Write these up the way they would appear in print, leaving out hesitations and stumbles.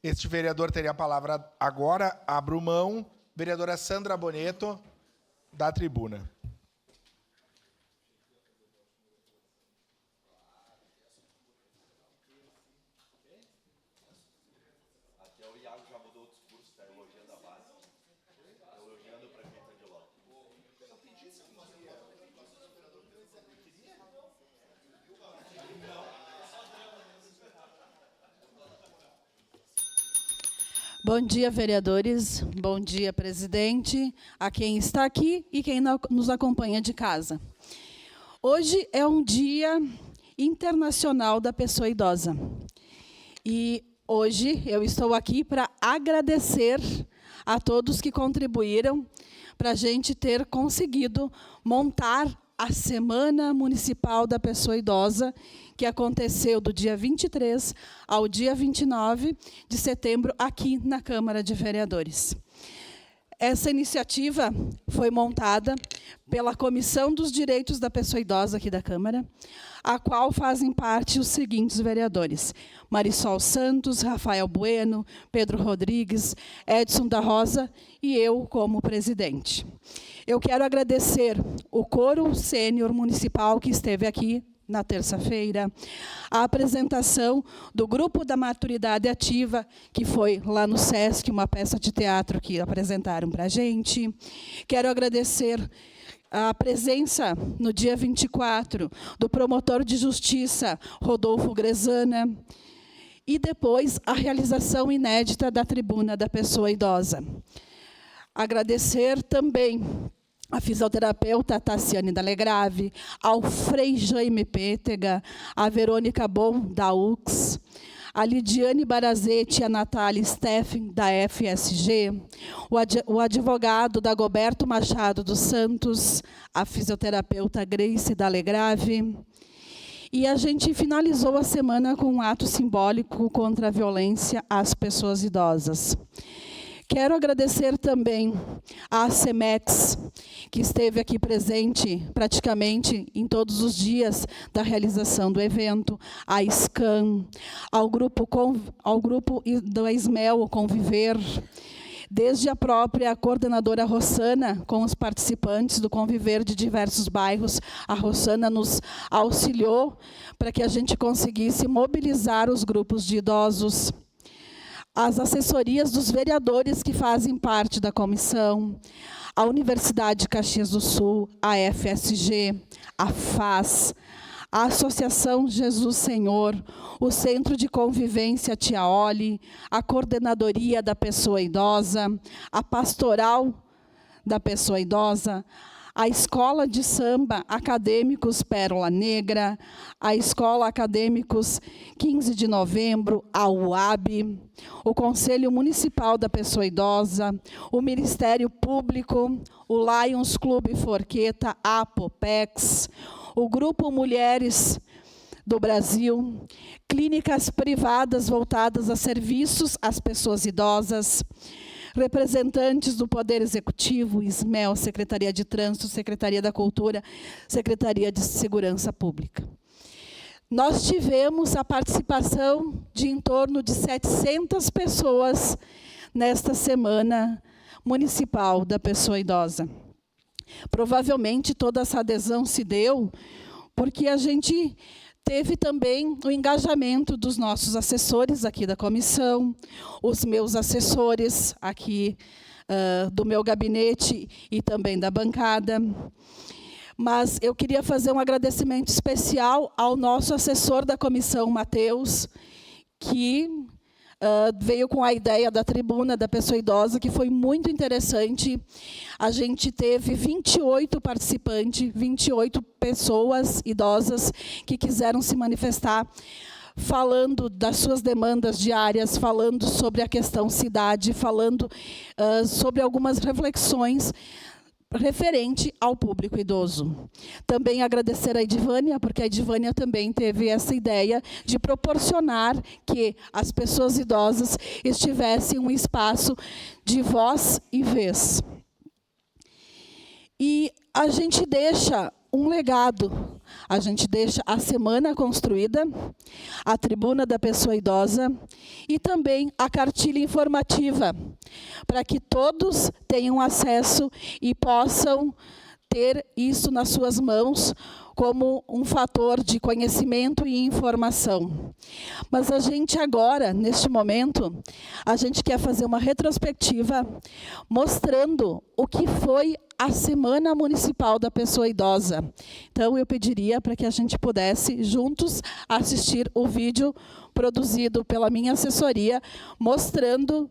Este vereador teria a palavra agora. Abro mão. Vereadora Sandra Boneto, da tribuna. Bom dia, vereadores. Bom dia, presidente, a quem está aqui e quem nos acompanha de casa. Hoje é um dia internacional da pessoa idosa. E hoje eu estou aqui para agradecer a todos que contribuíram para a gente ter conseguido montar a Semana Municipal da Pessoa Idosa, que aconteceu do dia 23 ao dia 29 de setembro, aqui na Câmara de Vereadores. Essa iniciativa foi montada pela Comissão dos Direitos da Pessoa Idosa aqui da Câmara, a qual fazem parte os seguintes vereadores: Marisol Santos, Rafael Bueno, Pedro Rodrigues, Edson da Rosa e eu como presidente. Eu quero agradecer o Coro Sênior Municipal que esteve aqui na terça-feira, a apresentação do Grupo da Maturidade Ativa, que foi lá no SESC, uma peça de teatro que apresentaram para a gente. Quero agradecer a presença, no dia 24, do promotor de justiça, Rodolfo Grezana, e depois a realização inédita da Tribuna da Pessoa Idosa. Agradecer também a fisioterapeuta Tassiane Dalegrave, ao Frei Jaime Pétega, a Verônica Bom, da UX, a Lidiane Barazete e a Natália Steffen, da FSG, o advogado Dagoberto Machado dos Santos, a fisioterapeuta Grace Dalegrave. E a gente finalizou a semana com um ato simbólico contra a violência às pessoas idosas. Quero agradecer também à CEMEX, que esteve aqui presente praticamente em todos os dias da realização do evento, à SCAM, ao grupo do Ismel, o Conviver, desde a própria coordenadora Rossana, com os participantes do Conviver de diversos bairros. A Rossana nos auxiliou para que a gente conseguisse mobilizar os grupos de idosos. As assessorias dos vereadores que fazem parte da comissão, a Universidade de Caxias do Sul, a FSG, a FAS, a Associação Jesus Senhor, o Centro de Convivência Tia Oli, a Coordenadoria da Pessoa Idosa, a Pastoral da Pessoa Idosa, a Escola de Samba Acadêmicos Pérola Negra, a Escola Acadêmicos 15 de Novembro, a UAB, o Conselho Municipal da Pessoa Idosa, o Ministério Público, o Lions Clube Forqueta, a Apopex, o Grupo Mulheres do Brasil, clínicas privadas voltadas a serviços às pessoas idosas, representantes do Poder Executivo, ISMEL, Secretaria de Trânsito, Secretaria da Cultura, Secretaria de Segurança Pública. Nós tivemos a participação de em torno de 700 pessoas nesta Semana Municipal da Pessoa Idosa. Provavelmente toda essa adesão se deu porque a gente teve também o engajamento dos nossos assessores aqui da comissão, os meus assessores aqui do meu gabinete e também da bancada. Mas eu queria fazer um agradecimento especial ao nosso assessor da comissão, Matheus, que veio com a ideia da tribuna da pessoa idosa, que foi muito interessante. A gente teve 28 participantes, 28 pessoas idosas que quiseram se manifestar, falando das suas demandas diárias, falando sobre a questão cidade, falando sobre algumas reflexões referente ao público idoso. Também agradecer a Edivânia, porque a Edivânia também teve essa ideia de proporcionar que as pessoas idosas estivessem um espaço de voz e vez. E a gente deixa um legado a gente deixa a semana construída, a tribuna da pessoa idosa e também a cartilha informativa, para que todos tenham acesso e possam ter isso nas suas mãos como um fator de conhecimento e informação. Mas a gente agora, neste momento, a gente quer fazer uma retrospectiva mostrando o que foi a Semana Municipal da Pessoa Idosa. Então, eu pediria para que a gente pudesse, juntos, assistir o vídeo produzido pela minha assessoria, mostrando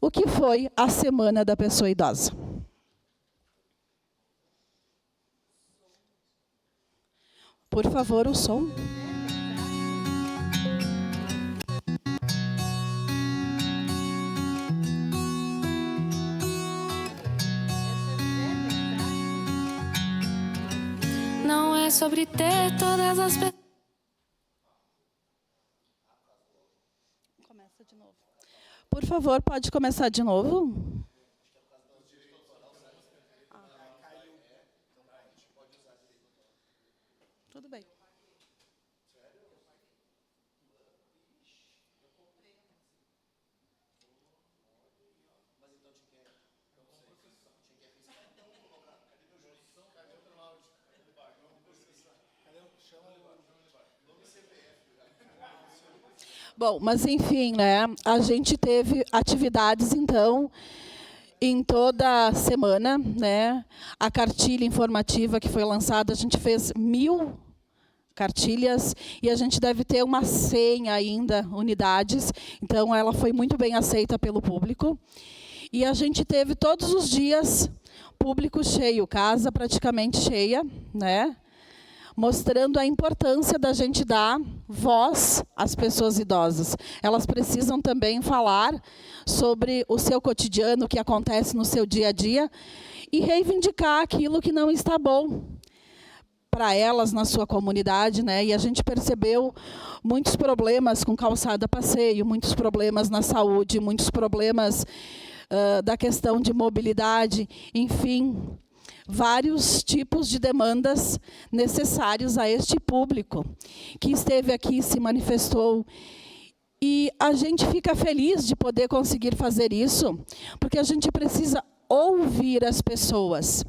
o que foi a Semana da Pessoa Idosa. Por favor, o som. Não é sobre ter todas as pessoas. Começa de novo. Por favor, pode começar de novo? Tudo bem. Bom, mas enfim, né? A gente teve atividades, então, em toda a semana, né? A cartilha informativa que foi lançada, a gente fez 1000 cartilhas e a gente deve ter umas 100 ainda unidades. Então, ela foi muito bem aceita pelo público. E a gente teve todos os dias público cheio, casa praticamente cheia, né? Mostrando a importância da gente dar voz às pessoas idosas. Elas precisam também falar sobre o seu cotidiano, o que acontece no seu dia a dia, e reivindicar aquilo que não está bom para elas na sua comunidade, né? E a gente percebeu muitos problemas com calçada passeio, muitos problemas na saúde, muitos problemas da questão de mobilidade, enfim, vários tipos de demandas necessários a este público que esteve aqui, se manifestou. E a gente fica feliz de poder conseguir fazer isso, porque a gente precisa ouvir as pessoas.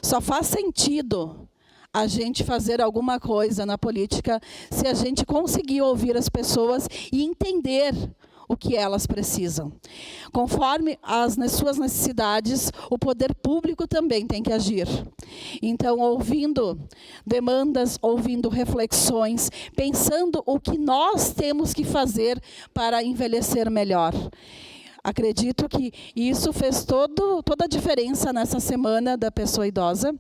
Só faz sentido a gente fazer alguma coisa na política se a gente conseguir ouvir as pessoas e entender o que elas precisam. Conforme as suas necessidades, o poder público também tem que agir. Então, ouvindo demandas, ouvindo reflexões, pensando o que nós temos que fazer para envelhecer melhor. Acredito que isso fez toda a diferença nessa Semana da Pessoa Idosa.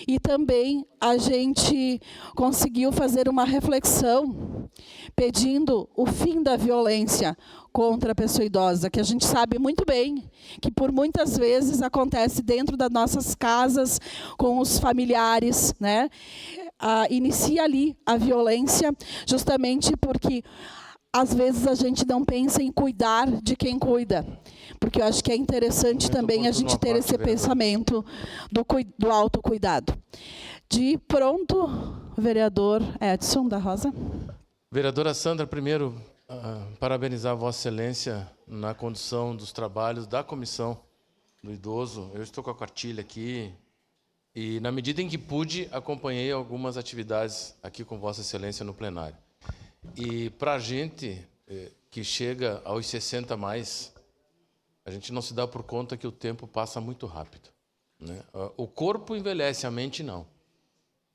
E também a gente conseguiu fazer uma reflexão pedindo o fim da violência contra a pessoa idosa, que a gente sabe muito bem que por muitas vezes acontece dentro das nossas casas, com os familiares, né? Inicia ali a violência, justamente porque às vezes a gente não pensa em cuidar de quem cuida, porque eu acho que é interessante também a gente ter esse pensamento do autocuidado. De pronto, vereador Edson da Rosa. Vereadora Sandra, primeiro, parabenizar Vossa Excelência na condução dos trabalhos da Comissão do Idoso. Eu estou com a cartilha aqui e, na medida em que pude, acompanhei algumas atividades aqui com Vossa Excelência no plenário. E para a gente que chega aos 60 mais, a gente não se dá por conta que o tempo passa muito rápido, né? O corpo envelhece, a mente não.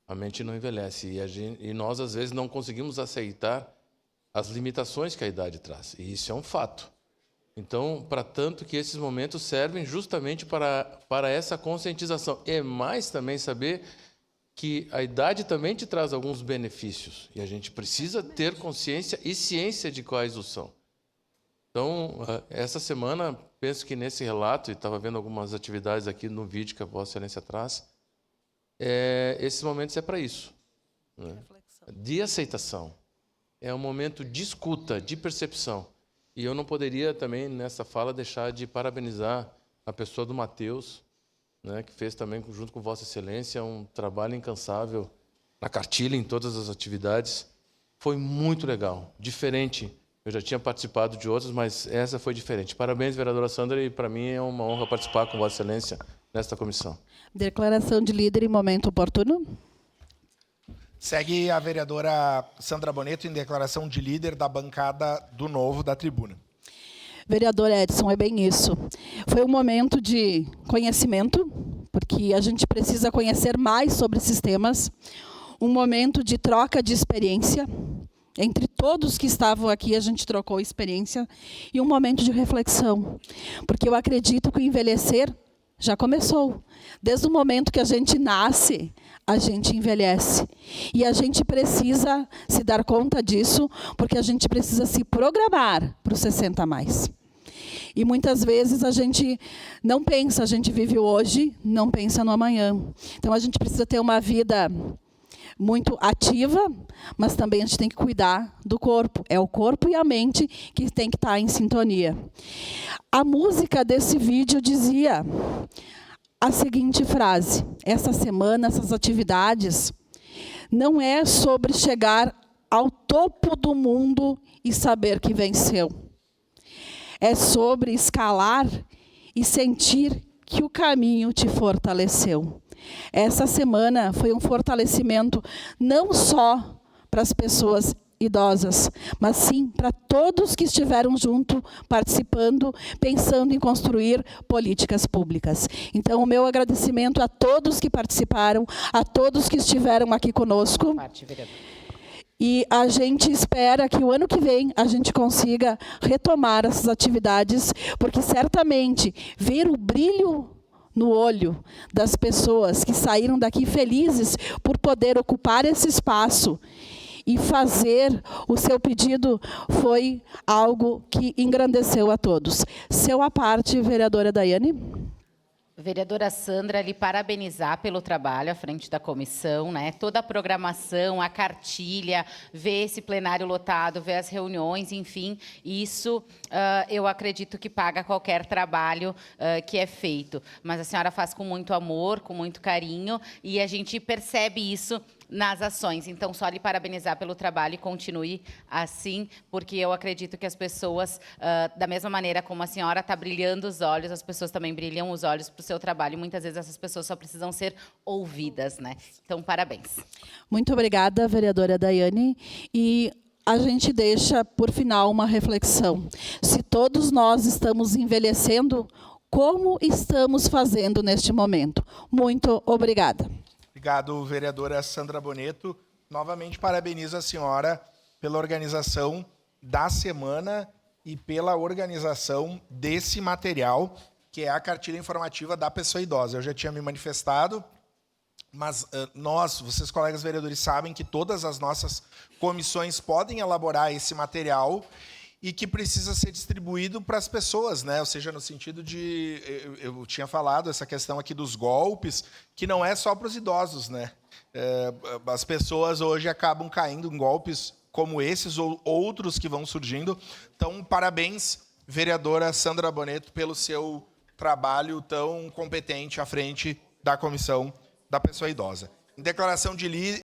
A mente não envelhece e nós, às vezes, não conseguimos aceitar as limitações que a idade traz. E isso é um fato. Então, para tanto que esses momentos servem justamente para essa conscientização. É mais também saber que a idade também te traz alguns benefícios. E a gente precisa ter consciência e ciência de quais os são. Então, essa semana, penso que nesse relato, e estava vendo algumas atividades aqui no vídeo que a Vossa Excelência traz, esses momentos é para isso, né? De aceitação. É um momento de escuta, de percepção. E eu não poderia também, nessa fala, deixar de parabenizar a pessoa do Matheus, né, que fez também, junto com Vossa Excelência, um trabalho incansável na cartilha, em todas as atividades. Foi muito legal, diferente. Eu já tinha participado de outras, mas essa foi diferente. Parabéns, vereadora Sandra, e para mim é uma honra participar com Vossa Excelência nesta comissão. Declaração de líder em momento oportuno. Segue a vereadora Sandra Boneto em declaração de líder da bancada do Novo da tribuna. Vereador Edson, é bem isso. Foi um momento de conhecimento, porque a gente precisa conhecer mais sobre esses temas. Um momento de troca de experiência. Entre todos que estavam aqui, a gente trocou experiência. E um momento de reflexão. Porque eu acredito que o envelhecer já começou. Desde o momento que a gente nasce, a gente envelhece. E a gente precisa se dar conta disso, porque a gente precisa se programar para os 60 a mais. E muitas vezes a gente não pensa, a gente vive hoje, não pensa no amanhã. Então a gente precisa ter uma vida muito ativa, mas também a gente tem que cuidar do corpo. É o corpo e a mente que tem que estar em sintonia. A música desse vídeo dizia a seguinte frase: essa semana, essas atividades, não é sobre chegar ao topo do mundo e saber que venceu. É sobre escalar e sentir que o caminho te fortaleceu. Essa semana foi um fortalecimento não só para as pessoas idosas, mas sim para todos que estiveram junto, participando, pensando em construir políticas públicas. Então, o meu agradecimento a todos que participaram, a todos que estiveram aqui conosco. E a gente espera que o ano que vem a gente consiga retomar essas atividades, porque certamente ver o brilho no olho das pessoas que saíram daqui felizes por poder ocupar esse espaço e fazer o seu pedido foi algo que engrandeceu a todos. Seu à parte, vereadora Daiane. Vereadora Sandra, lhe parabenizar pelo trabalho à frente da comissão, né? Toda a programação, a cartilha, ver esse plenário lotado, ver as reuniões, enfim, isso eu acredito que paga qualquer trabalho que é feito. Mas a senhora faz com muito amor, com muito carinho, e a gente percebe isso nas ações. Então, só lhe parabenizar pelo trabalho e continue assim, porque eu acredito que as pessoas, da mesma maneira como a senhora está brilhando os olhos, as pessoas também brilham os olhos para o seu trabalho. E muitas vezes essas pessoas só precisam ser ouvidas, né? Então, parabéns. Muito obrigada, vereadora Daiane. E a gente deixa, por final, uma reflexão. Se todos nós estamos envelhecendo, como estamos fazendo neste momento? Muito obrigada. Obrigado, vereadora Sandra Boneto. Novamente, parabenizo a senhora pela organização da semana e pela organização desse material, que é a cartilha informativa da pessoa idosa. Eu já tinha me manifestado, mas vocês, colegas vereadores, sabem que todas as nossas comissões podem elaborar esse material e que precisa ser distribuído para as pessoas, né? Ou seja, no sentido de... Eu tinha falado essa questão aqui dos golpes, que não é só para os idosos, né? As pessoas hoje acabam caindo em golpes como esses ou outros que vão surgindo. Então, parabéns, vereadora Sandra Boneto, pelo seu trabalho tão competente à frente da Comissão da Pessoa Idosa. Em declaração de